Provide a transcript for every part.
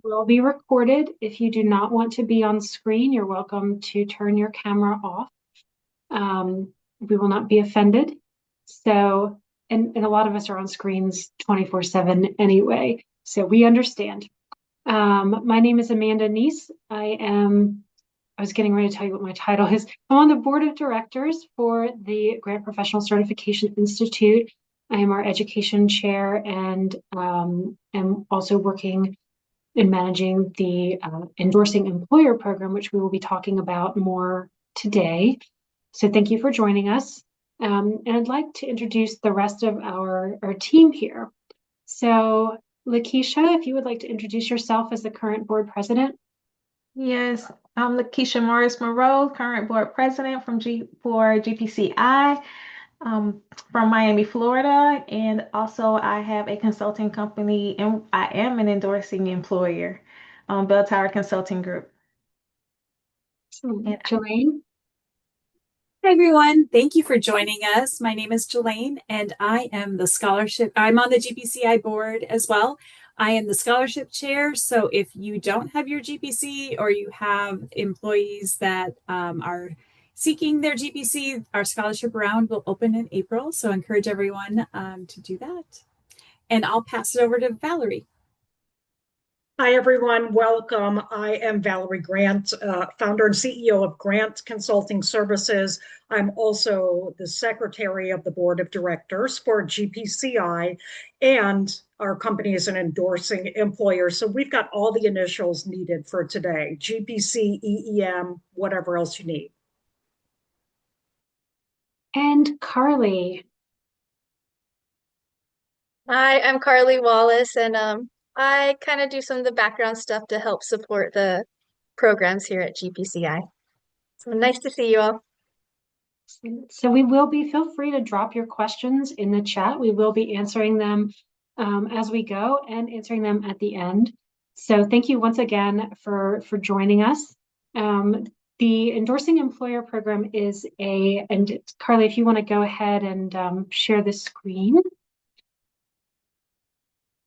Will be recorded. If you do not want to be on screen, you're welcome to turn your camera off. We will not be offended. So, and a lot of us are on screens 24/7 anyway, so we understand. My name is Amanda Neese. I was getting ready to tell you what my title is. I'm on the board of directors for the Grant Professional Certification Institute. I am our education chair and am also working in managing the Endorsing Employer program, which we will be talking about more today. So thank you for joining us. And I'd like to introduce the rest of our team here. So Lakeisha, if you would like to introduce yourself as the current board president. Yes, I'm Lakeisha Morris Monroe, current board president for GPCI from Miami, Florida. And also I have a consulting company and I am an endorsing employer, Bell Tower Consulting Group. And Jelaine. Hi, everyone. Thank you for joining us. My name is Jelaine, and I am the scholarship. I'm on the GPCI board as well. I am the scholarship chair. So if you don't have your GPC or you have employees that are seeking their GPC, our scholarship round will open in April. So I encourage everyone to do that. And I'll pass it over to Valerie. Hi, everyone. Welcome. I am Valerie Grant, founder and CEO of Grant Consulting Services. I'm also the secretary of the board of directors for GPCI, and our company is an endorsing employer. So we've got all the initials needed for today: GPC, EEM, whatever else you need. And Carly. Hi, I'm Carly Wallace, and I kind of do some of the background stuff to help support the programs here at GPCI. So nice to see you all. So feel free to drop your questions in the chat. We will be answering them as we go and answering them at the end. So thank you once again for joining us. The Endorsing Employer Program and Carly, if you want to go ahead and share the screen.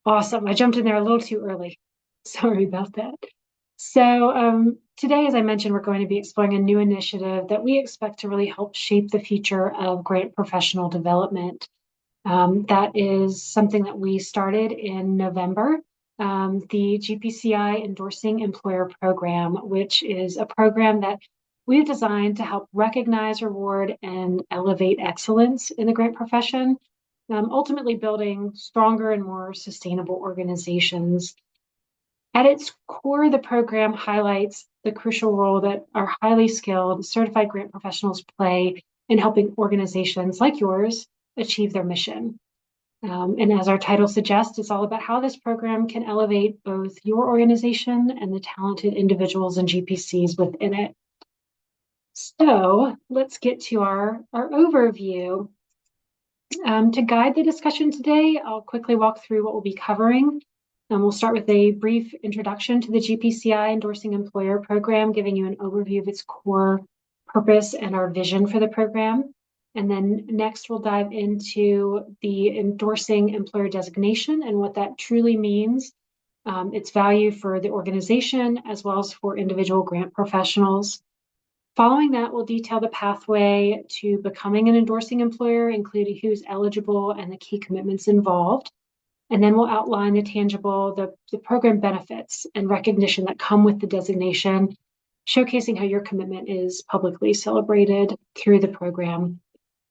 Awesome. I jumped in there a little too early. Sorry about that. So today, as I mentioned, we're going to be exploring a new initiative that we expect to really help shape the future of grant professional development. That is something that we started in November, the GPCI Endorsing Employer Program, which is a program that we've designed to help recognize, reward, and elevate excellence in the grant profession, ultimately building stronger and more sustainable organizations. At its core, the program highlights the crucial role that our highly skilled certified grant professionals play in helping organizations like yours achieve their mission. And as our title suggests, it's all about how this program can elevate both your organization and the talented individuals and GPCs within it. So let's get to our overview. To guide the discussion today, I'll quickly walk through what we'll be covering. We'll start with a brief introduction to the GPCI Endorsing Employer Program, giving you an overview of its core purpose and our vision for the program. And then next, we'll dive into the Endorsing Employer designation and what that truly means, its value for the organization, as well as for individual grant professionals. Following that, we'll detail the pathway to becoming an endorsing employer, including who's eligible and the key commitments involved. And then we'll outline the program benefits and recognition that come with the designation, showcasing how your commitment is publicly celebrated through the program.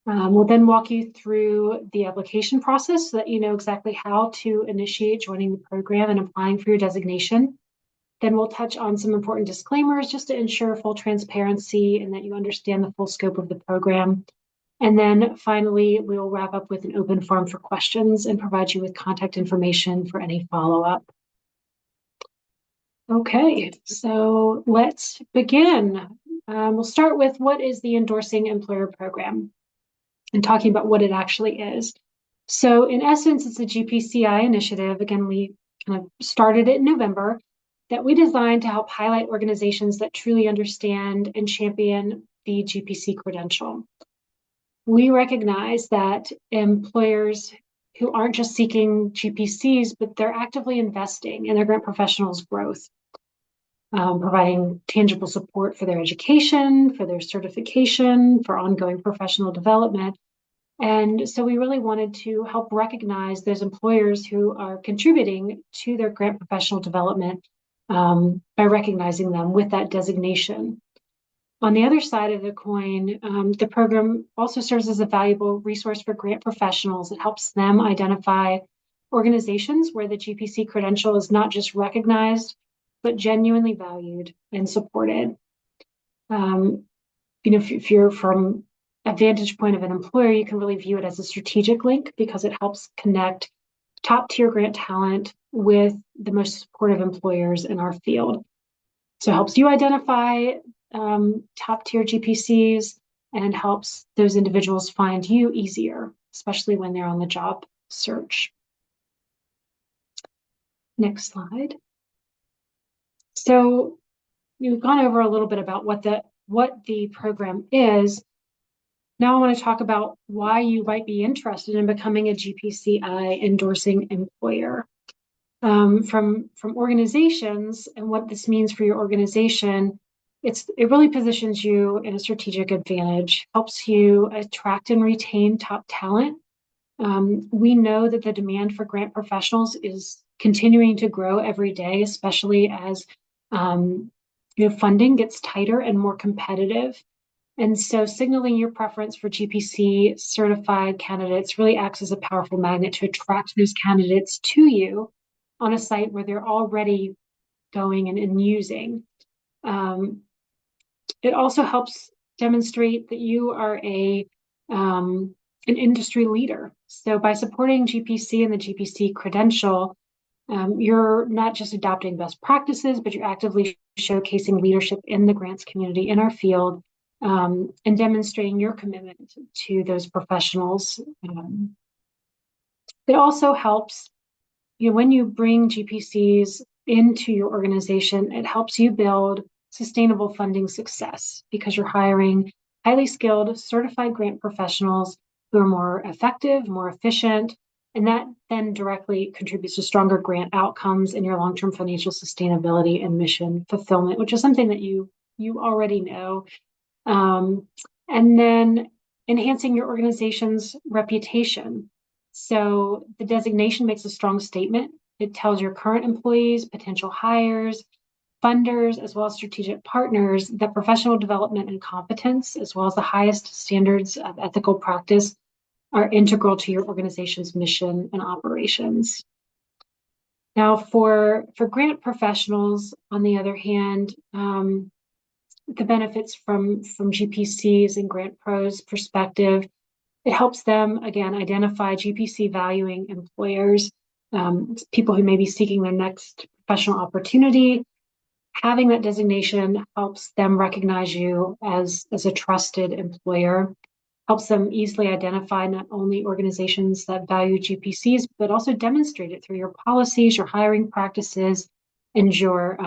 We'll then walk you through the application process so that you know exactly how to initiate joining the program and applying for your designation. Then we'll touch on some important disclaimers just to ensure full transparency and that you understand the full scope of the program. And then finally, we'll wrap up with an open forum for questions and provide you with contact information for any follow-up. Okay, so let's begin. We'll start with what is the Endorsing Employer Program and talking about what it actually is. So in essence, it's a GPCI initiative. Again, we kind of started it in November, that we designed to help highlight organizations that truly understand and champion the GPC credential. We recognize that employers who aren't just seeking GPCs, but they're actively investing in their grant professionals' growth, providing tangible support for their education, for their certification, for ongoing professional development. And so we really wanted to help recognize those employers who are contributing to their grant professional development by recognizing them with that designation. On the other side of the coin, the program also serves as a valuable resource for grant professionals. It helps them identify organizations where the GPC credential is not just recognized, but genuinely valued and supported. If you're from a vantage point of an employer, you can really view it as a strategic link because it helps connect top tier grant talent with the most supportive employers in our field. So it helps you identify top tier GPCs and helps those individuals find you easier, especially when they're on the job search. Next slide. So we've gone over a little bit about what the program is. Now I want to talk about why you might be interested in becoming a GPCI endorsing employer. From organizations and what this means for your organization, it really positions you in a strategic advantage, helps you attract and retain top talent. We know that the demand for grant professionals is continuing to grow every day, especially as funding gets tighter and more competitive. And so signaling your preference for GPC certified candidates really acts as a powerful magnet to attract those candidates to you on a site where they're already going and using. It also helps demonstrate that you are an industry leader. So by supporting GPC and the GPC credential, you're not just adopting best practices, but you're actively showcasing leadership in the grants community in our field, and demonstrating your commitment to those professionals. It also helps, when you bring GPCs into your organization, it helps you build sustainable funding success because you're hiring highly skilled, certified grant professionals who are more effective, more efficient, and that then directly contributes to stronger grant outcomes in your long-term financial sustainability and mission fulfillment, which is something that you already know. And then enhancing your organization's reputation. So the designation makes a strong statement. It tells your current employees, potential hires, funders, as well as strategic partners that professional development and competence, as well as the highest standards of ethical practice, are integral to your organization's mission and operations. Now, for grant professionals, on the other hand, the benefits from GPCs and Grant Pro's perspective, it helps them, again, identify GPC valuing employers, people who may be seeking their next professional opportunity. Having that designation helps them recognize you as a trusted employer, helps them easily identify not only organizations that value GPCs, but also demonstrate it through your policies, your hiring practices, and your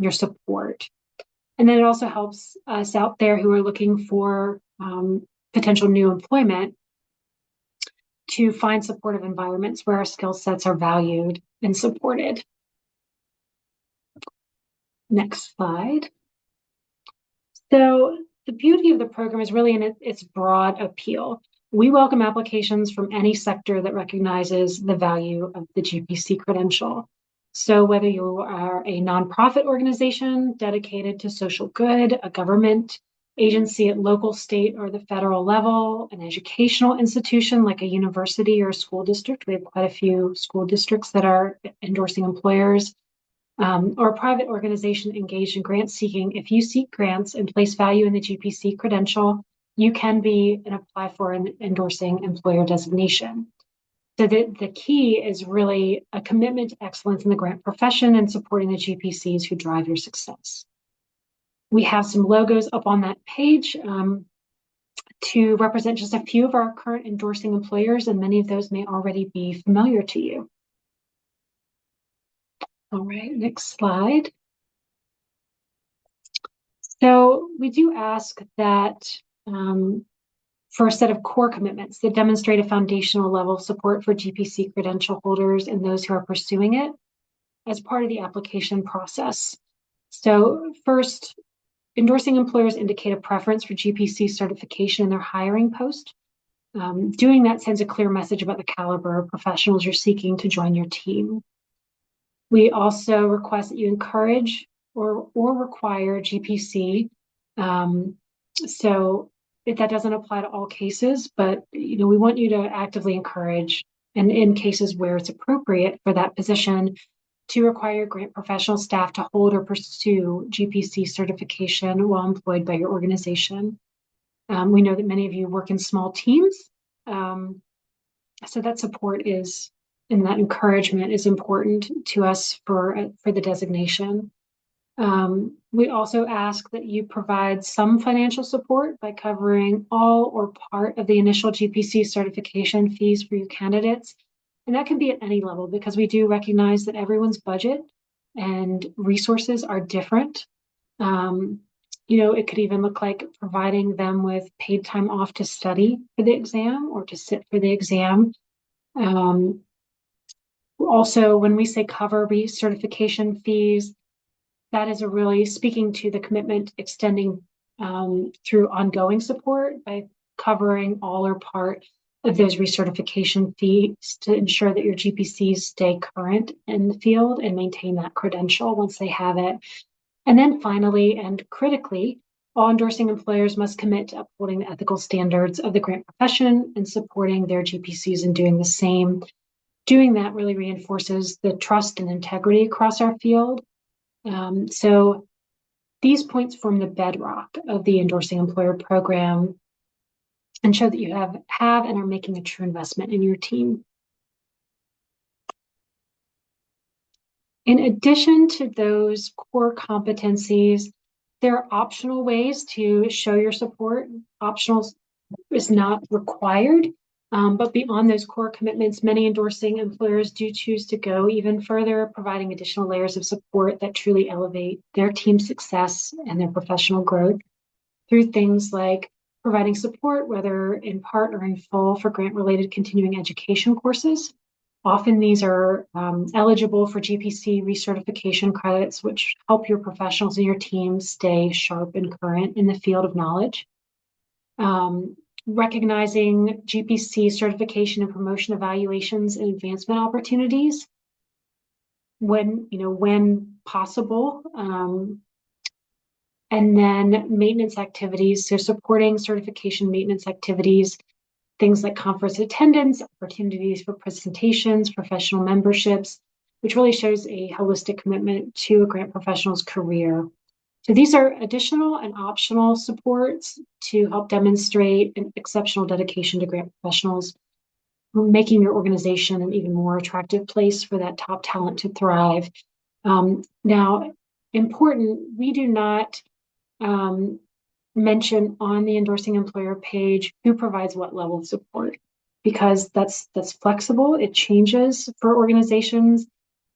support. And then it also helps us out there who are looking for potential new employment to find supportive environments where our skill sets are valued and supported. Next slide. So the beauty of the program is really in its broad appeal. We welcome applications from any sector that recognizes the value of the GPC credential. So whether you are a nonprofit organization dedicated to social good, a government agency at local, state, or the federal level, an educational institution like a university or a school district, we have quite a few school districts that are endorsing employers, or a private organization engaged in grant seeking, if you seek grants and place value in the GPC credential, you can be and apply for an endorsing employer designation. So the key is really a commitment to excellence in the grant profession and supporting the GPCs who drive your success. We have some logos up on that page to represent just a few of our current endorsing employers, and many of those may already be familiar to you. All right, next slide. So we do ask that for a set of core commitments that demonstrate a foundational level of support for GPC credential holders and those who are pursuing it as part of the application process. So first, endorsing employers indicate a preference for GPC certification in their hiring post. Doing that sends a clear message about the caliber of professionals you're seeking to join your team. We also request that you encourage or require GPC. So that doesn't apply to all cases, but we want you to actively encourage, and in cases where it's appropriate for that position, to require grant professional staff to hold or pursue GPC certification while employed by your organization. We know that many of you work in small teams, so that support is, and that encouragement is important to us for the designation. We also ask that you provide some financial support by covering all or part of the initial GPC certification fees for your candidates. And that can be at any level, because we do recognize that everyone's budget and resources are different. It could even look like providing them with paid time off to study for the exam or to sit for the exam. Also, when we say cover recertification fees, that is really speaking to the commitment extending through ongoing support by covering all or part of those recertification fees to ensure that your GPCs stay current in the field and maintain that credential once they have it. And then finally, and critically, all endorsing employers must commit to upholding the ethical standards of the grant profession and supporting their GPCs in doing the same. Doing that really reinforces the trust and integrity across our field. So these points form the bedrock of the endorsing employer program and show that you have and are making a true investment in your team. In addition to those core competencies, there are optional ways to show your support. Optional is not required, but beyond those core commitments, many endorsing employers do choose to go even further, providing additional layers of support that truly elevate their team's success and their professional growth through things like providing support, whether in part or in full, for grant-related continuing education courses. Often these are eligible for GPC recertification credits, which help your professionals and your team stay sharp and current in the field of knowledge. Recognizing GPC certification and promotion evaluations and advancement opportunities when possible. And then maintenance activities, so supporting certification maintenance activities, things like conference attendance, opportunities for presentations, professional memberships, which really shows a holistic commitment to a grant professional's career. So these are additional and optional supports to help demonstrate an exceptional dedication to grant professionals, making your organization an even more attractive place for that top talent to thrive. Now, important, we do not mention on the endorsing employer page who provides what level of support, because that's flexible. It changes for organizations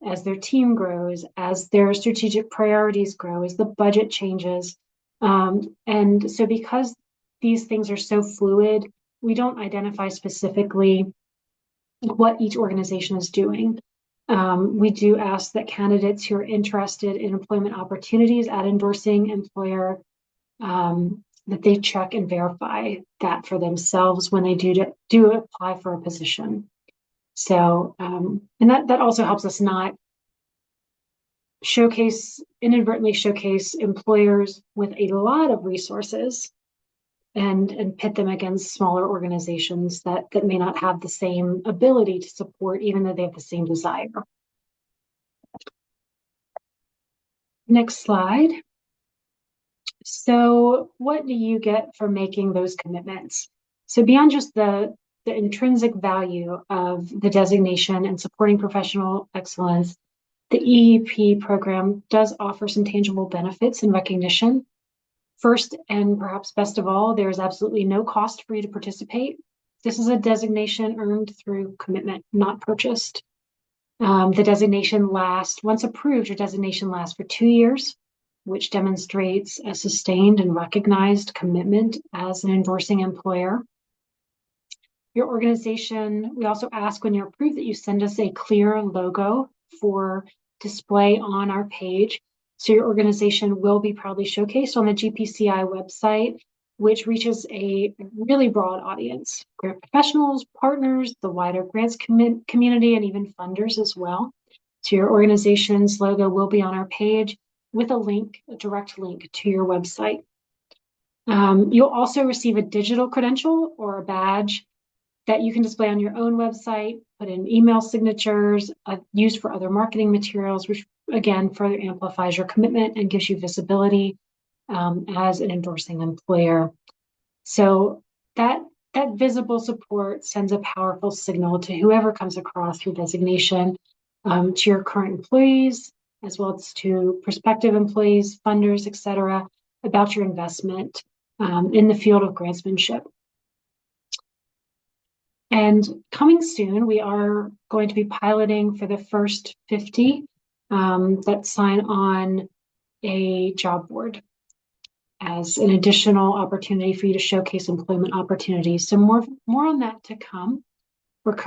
as their team grows, as their strategic priorities grow, as the budget changes. And so because these things are so fluid, we don't identify specifically what each organization is doing. We do ask that candidates who are interested in employment opportunities at endorsing employer that they check and verify that for themselves when they do apply for a position. So, and that also helps us not inadvertently showcase employers with a lot of resources and pit them against smaller organizations that may not have the same ability to support, even though they have the same desire. Next slide. So what do you get for making those commitments? So beyond just the intrinsic value of the designation and supporting professional excellence, the EEP program does offer some tangible benefits and recognition. First, and perhaps best of all, there is absolutely no cost for you to participate. This is a designation earned through commitment, not purchased. The designation lasts, once approved, your designation lasts for 2 years, which demonstrates a sustained and recognized commitment as an endorsing employer. Your organization, we also ask when you're approved that you send us a clear logo for display on our page. So your organization will be proudly showcased on the GPCI website, which reaches a really broad audience, grant professionals, partners, the wider grants community, and even funders as well. So your organization's logo will be on our page with a link, a direct link to your website. You'll also receive a digital credential or a badge that you can display on your own website, put in email signatures, used for other marketing materials, which again further amplifies your commitment and gives you visibility as an endorsing employer. So that visible support sends a powerful signal to whoever comes across your designation, to your current employees, as well as to prospective employees, funders, et cetera, about your investment in the field of grantsmanship. And coming soon, we are going to be piloting for the first 50 that sign on a job board as an additional opportunity for you to showcase employment opportunities. So more on that to come. We're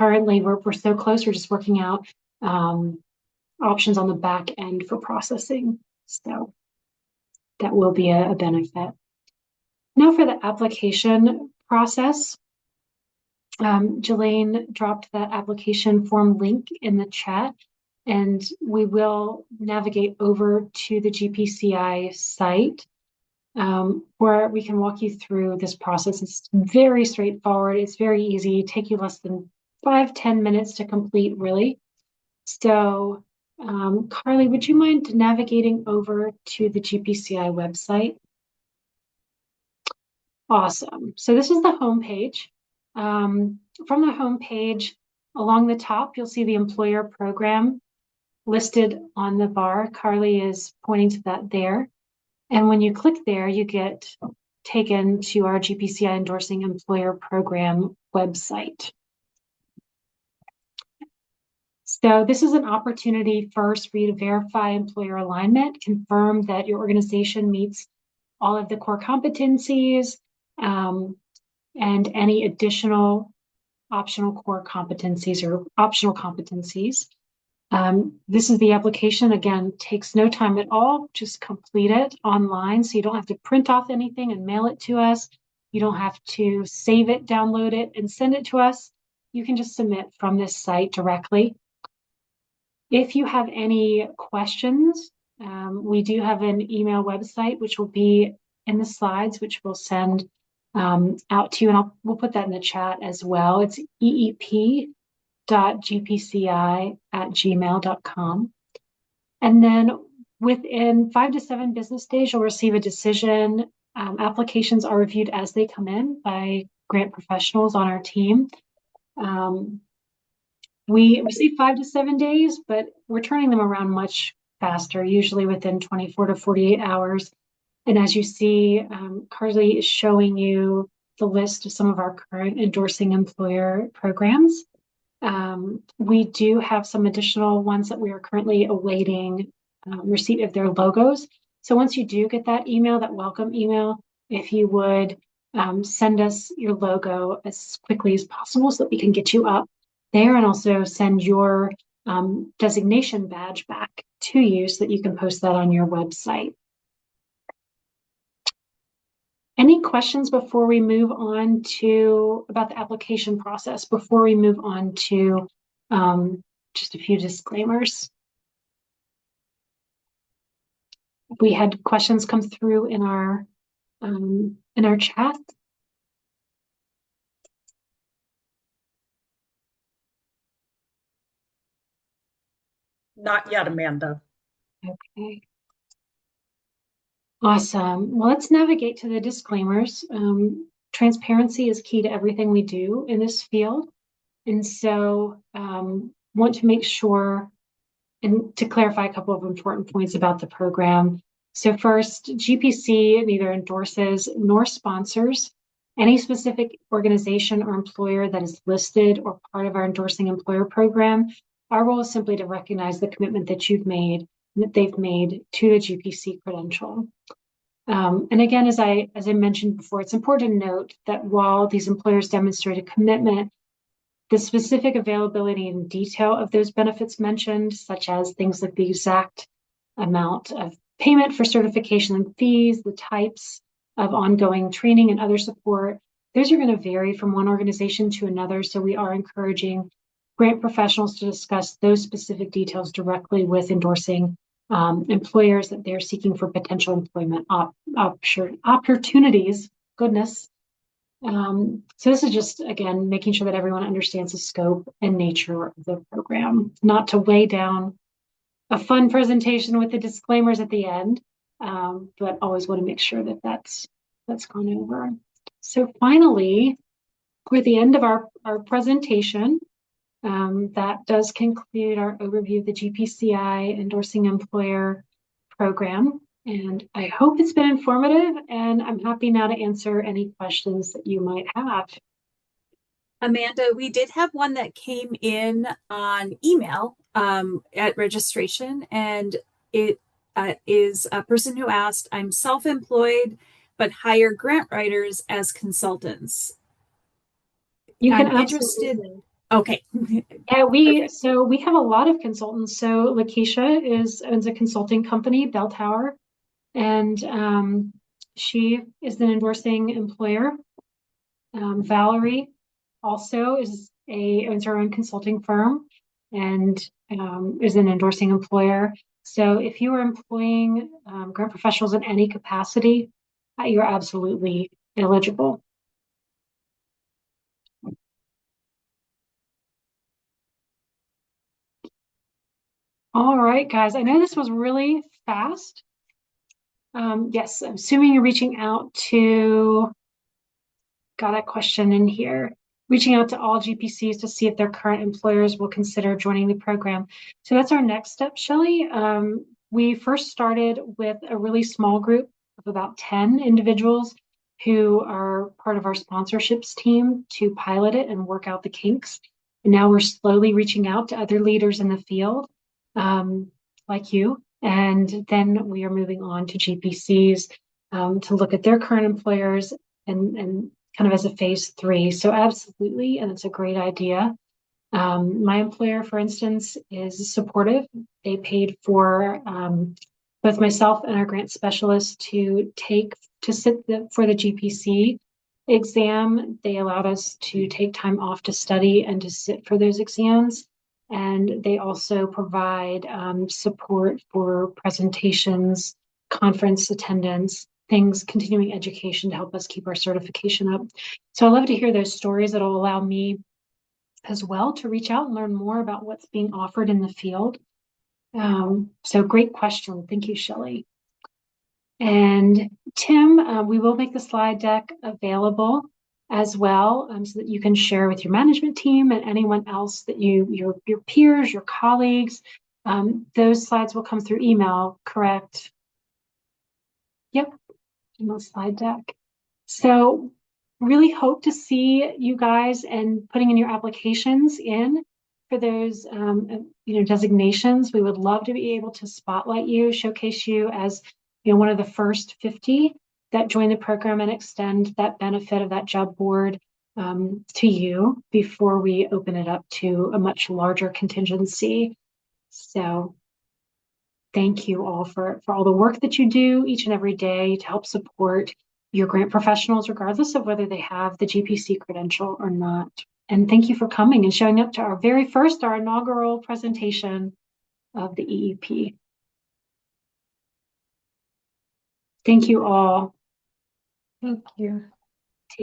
so close, we're just working out options on the back end for processing. So that will be a benefit. Now for the application process. Jelaine dropped that application form link in the chat, and we will navigate over to the GPCI site where we can walk you through this process. It's very straightforward. It's very easy. Take you less than 5-10 minutes to complete, really. So, Carly, would you mind navigating over to the GPCI website? Awesome. So this is the home page. From the home page, along the top, you'll see the employer program listed on the bar. Carly is pointing to that there. And when you click there, you get taken to our GPCI Endorsing Employer Program website. So this is an opportunity first for you to verify employer alignment, confirm that your organization meets all of the core competencies, and any additional optional core competencies or optional competencies. This is the application. Again, takes no time at all. Just complete it online. So you don't have to print off anything and mail it to us. You don't have to save it, download it, and send it to us. You can just submit from this site directly. If you have any questions, we do have an email website, which will be in the slides, which we'll send out to you, and we'll put that in the chat as well. It's eep.gpci@gmail.com. And then within 5 to 7 business days, you'll receive a decision. Applications are reviewed as they come in by grant professionals on our team. We receive 5 to 7 days, but we're turning them around much faster, usually within 24 to 48 hours. And as you see, Carly is showing you the list of some of our current endorsing employer programs. We do have some additional ones that we are currently awaiting receipt of their logos. So once you do get that email, that welcome email, if you would send us your logo as quickly as possible so that we can get you up there, and also send your designation badge back to you so that you can post that on your website. Any questions before we move on to about the application process, before we move on to just a few disclaimers? We had questions come through in our chat. Not yet, Amanda. Okay. Awesome. Well, let's navigate to the disclaimers. Transparency is key to everything we do in this field. And so want to make sure and to clarify a couple of important points about the program. So first, GPC neither endorses nor sponsors any specific organization or employer that is listed or part of our endorsing employer program. Our role is simply to recognize the commitment that you've made, that they've made to the GPC credential. And again, as I mentioned before, it's important to note that while these employers demonstrate a commitment The specific availability and detail of those benefits mentioned, such as things like the exact amount of payment for certification and fees, the types of ongoing training and other support, those are going to vary from one organization to another. So we are encouraging grant professionals to discuss those specific details directly with endorsing employers that they're seeking for potential employment opportunities. Goodness. So this is just, again, making sure that everyone understands the scope and nature of the program, not to weigh down a fun presentation with the disclaimers at the end, but always want to make sure that that's gone over. So finally, we're at the end of our presentation. That does conclude our overview of the GPCI Endorsing Employer Program. And I hope it's been informative, and I'm happy now to answer any questions that you might have. Amanda, we did have one that came in on email at registration, and it is a person who asked, I'm self-employed, but hire grant writers as consultants. You can I'm interested. Okay. Yeah, we have a lot of consultants. So Lakeisha owns a consulting company, Bell Tower, and she is an endorsing employer. Valerie also owns her own consulting firm and is an endorsing employer. So if you are employing grant professionals in any capacity, you're absolutely eligible. All right, guys, I know this was really fast. Yes, I'm assuming you're reaching out to, got a question in here, reaching out to all GPCs to see if their current employers will consider joining the program. So that's our next step, Shelley. We first started with a really small group of about 10 individuals who are part of our sponsorships team to pilot it and work out the kinks. And now we're slowly reaching out to other leaders in the field, like you. And then we are moving on to GPCs to look at their current employers and kind of as a phase 3. So absolutely, and it's a great idea. My employer, for instance, is supportive. They paid for both myself and our grant specialist to sit for the GPC exam. They allowed us to take time off to study and to sit for those exams. And they also provide support for presentations, conference attendance, things, continuing education to help us keep our certification up. So I love to hear those stories that'll allow me as well to reach out and learn more about what's being offered in the field. So great question. Thank you, Shelley. And Tim, we will make the slide deck available as well, so that you can share with your management team and anyone else that your peers, your colleagues. Those slides will come through email, correct? Yep, in the slide deck. So really hope to see you guys and putting in your applications in for those designations. We would love to be able to spotlight you, showcase you as one of the first 50 that join the program and extend that benefit of that job board to you before we open it up to a much larger contingency. So thank you all for all the work that you do each and every day to help support your grant professionals, regardless of whether they have the GPC credential or not. And thank you for coming and showing up to our inaugural presentation of the EEP. Thank you all. Thank you.